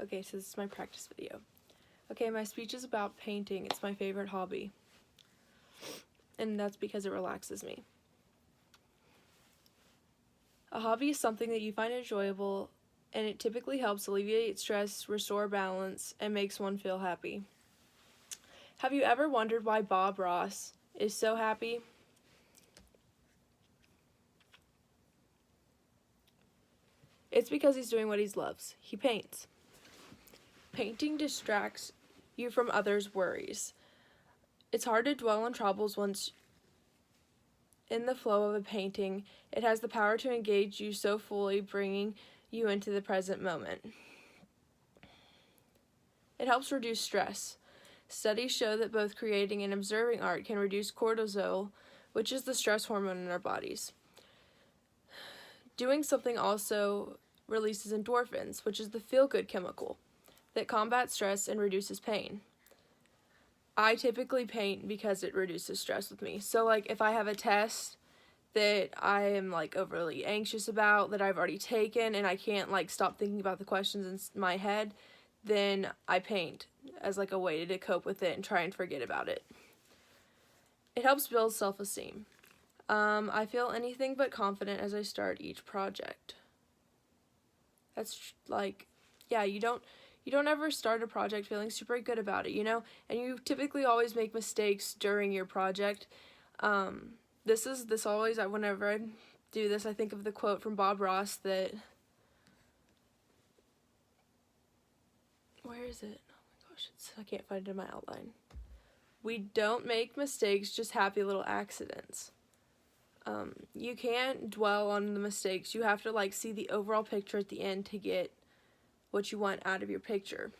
Okay, so this is my practice video. Okay, my speech is about painting. It's my favorite hobby. And that's because it relaxes me. A hobby is something that you find enjoyable, and it typically helps alleviate stress, restore balance, and makes one feel happy. Have you ever wondered why Bob Ross is so happy? It's because he's doing what he loves. He paints. Painting distracts you from others' worries. It's hard to dwell on troubles once in the flow of a painting. It has the power to engage you so fully, bringing you into the present moment. It helps reduce stress. Studies show that both creating and observing art can reduce cortisol, which is the stress hormone in our bodies. Doing something also releases endorphins, which is the feel-good chemical that combats stress and reduces pain. I typically paint because it reduces stress with me. So like if I have a test that I am like overly anxious about that I've already taken and I can't like stop thinking about the questions in my head, then I paint as like a way to cope with it and try and forget about it. It helps build self-esteem. I feel anything but confident as I start each project. That's like, yeah, you don't ever start a project feeling super good about it, you know? And you typically always make mistakes during your project. This always, whenever I do this, I think of the quote from Bob Ross that, where is it? Oh my gosh, I can't find it in my outline. We don't make mistakes, just happy little accidents. You can't dwell on the mistakes. You have to like see the overall picture at the end to get what you want out of your picture.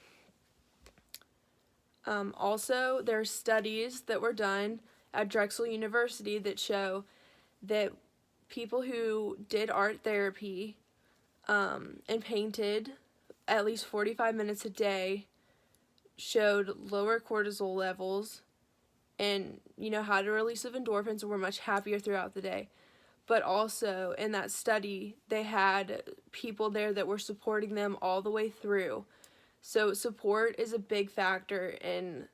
Also, there are studies that were done at Drexel University that show that people who did art therapy and painted at least 45 minutes a day showed lower cortisol levels and, had a release of endorphins and were much happier throughout the day. But also, in that study, they had people there that were supporting them all the way through. So support is a big factor in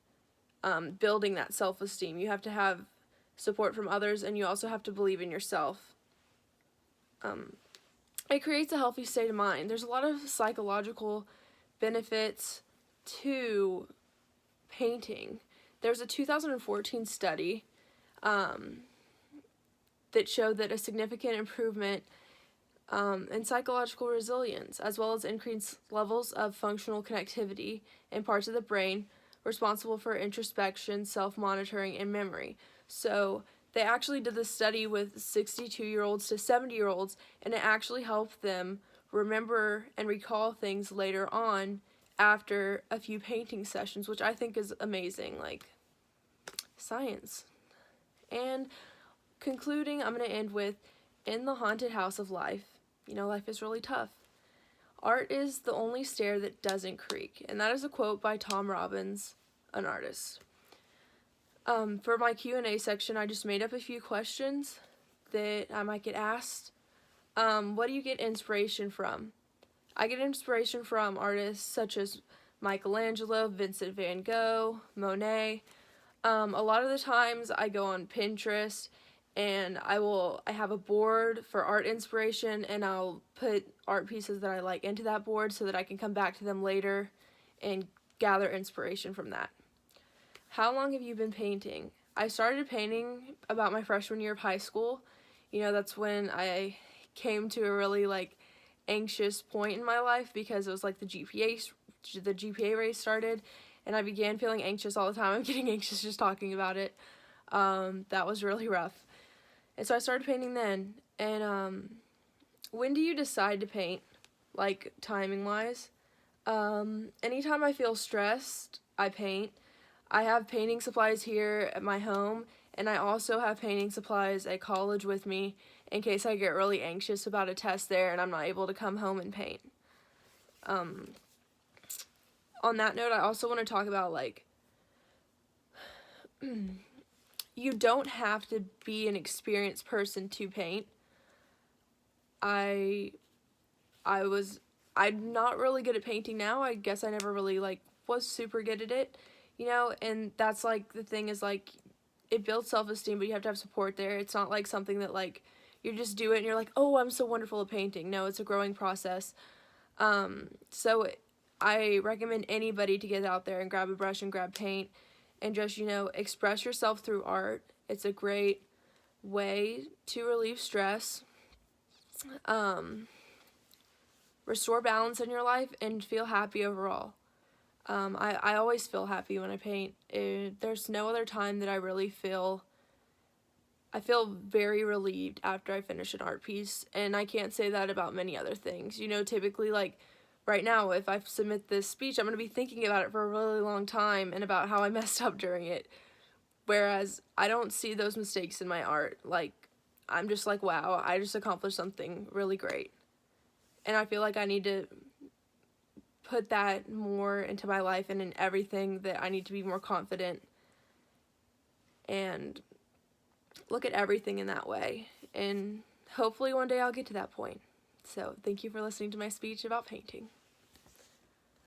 building that self-esteem. You have to have support from others, and you also have to believe in yourself. It creates a healthy state of mind. There's a lot of psychological benefits to painting. There's a 2014 study that showed that a significant improvement in psychological resilience, as well as increased levels of functional connectivity in parts of the brain responsible for introspection, self-monitoring, and memory. So they actually did this study with 62-year-olds to 70-year-olds, and it actually helped them remember and recall things later on after a few painting sessions, which I think is amazing, like science. And concluding, I'm going to end with, in the haunted house of life, life is really tough. Art is the only stair that doesn't creak. And that is a quote by Tom Robbins, an artist. For my Q&A section, I just made up a few questions that I might get asked. What do you get inspiration from? I get inspiration from artists such as Michelangelo, Vincent van Gogh, Monet. A lot of the times I go on Pinterest and I have a board for art inspiration, and I'll put art pieces that I like into that board so that I can come back to them later and gather inspiration from that. How long have you been painting? I started painting about my freshman year of high school. That's when I came to a really anxious point in my life because it was the GPA race started, and I began feeling anxious all the time. I'm getting anxious just talking about it. That was really rough. And so I started painting then. And when do you decide to paint, timing-wise? Anytime I feel stressed, I paint. I have painting supplies here at my home, and I also have painting supplies at college with me in case I get really anxious about a test there and I'm not able to come home and paint. On that note, I also want to talk about, you don't have to be an experienced person to paint. I was I'm not really good at painting now. I guess I never really like was super good at it, you know, and that's like the thing is like it builds self-esteem, but you have to have support there. It's not like something that like you just do it and you're like, oh, I'm so wonderful at painting. No, it's a growing process. So I recommend anybody to get out there and grab a brush and grab paint and just, you know, express yourself through art. It's a great way to relieve stress, restore balance in your life, and feel happy overall. I always feel happy when I paint. There's no other time that I feel very relieved after I finish an art piece, and I can't say that about many other things. You know, typically, like, right now, if I submit this speech, I'm going to be thinking about it for a really long time and about how I messed up during it, whereas I don't see those mistakes in my art. Like, I'm just like, wow, I just accomplished something really great. And I feel like I need to put that more into my life and in everything, that I need to be more confident and look at everything in that way. And hopefully one day I'll get to that point. So thank you for listening to my speech about painting.